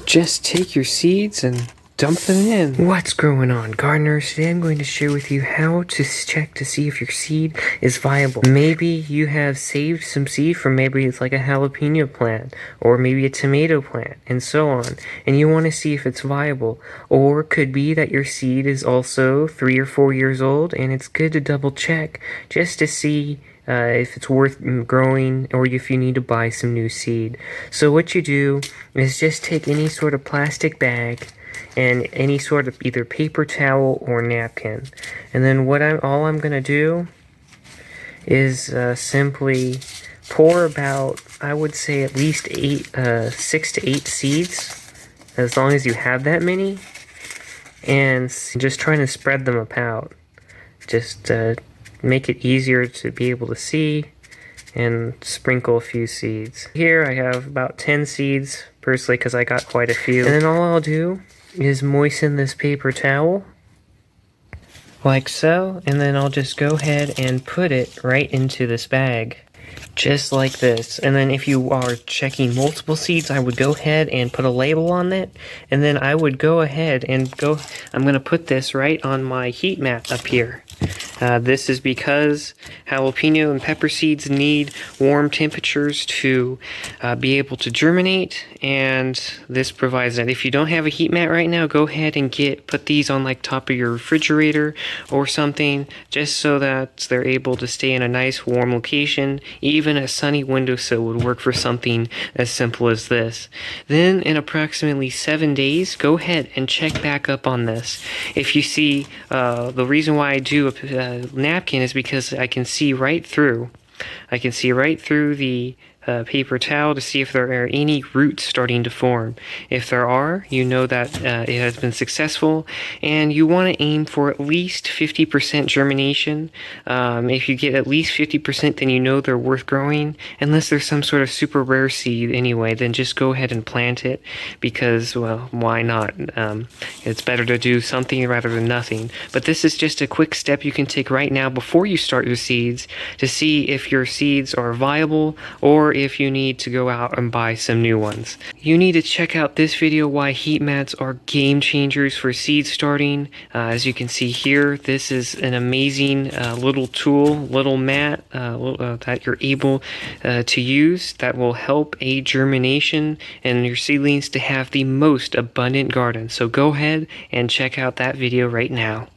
Just take your seeds and dump them in. What's going on, gardeners? Today I'm going to share with you how to check to see if your seed is viable. Maybe you have saved some seed from maybe it's like a jalapeno plant or maybe a tomato plant and so on, and you want to see if it's viable. Or it could be that your seed is also 3 or 4 years old, and it's good to double check just to see if it's worth growing or if you need to buy some new seed. So what you do is just take any sort of plastic bag and any sort of either paper towel or napkin, and then all I'm gonna do is simply pour about, I would say, at least 6 to 8 seeds, as long as you have that many, and just trying to spread them about. Just make it easier to be able to see, and sprinkle a few seeds. Here I have about 10 seeds personally because I got quite a few. And then all I'll do is moisten this paper towel like so, and then I'll just go ahead and put it right into this bag. Just like this. And then if you are checking multiple seeds, I would go ahead and put a label on it, and then I would go ahead and I'm going to put this right on my heat mat up here. This is because jalapeno and pepper seeds need warm temperatures to be able to germinate, and this provides that. If you don't have a heat mat right now, go ahead and put these on like top of your refrigerator or something, just so that they're able to stay in a nice warm location. Even a sunny windowsill would work for something as simple as this. Then in approximately 7 days, go ahead and check back up on this. If you see, the reason why I do a napkin is because I can see right through. I can see right through the paper towel to see if there are any roots starting to form. If there are, you know that it has been successful, and you want to aim for at least 50% germination. If you get at least 50%, then you know they're worth growing. Unless there's some sort of super rare seed anyway, then just go ahead and plant it, because, well, why not? It's better to do something rather than nothing. But this is just a quick step you can take right now before you start your seeds to see if your seeds are viable, or if you need to go out and buy some new ones. You need to check out this video why heat mats are game changers for seed starting. As you can see here, this is an amazing little tool, little mat that you're able to use that will help aid germination and your seedlings to have the most abundant garden. So go ahead and check out that video right now.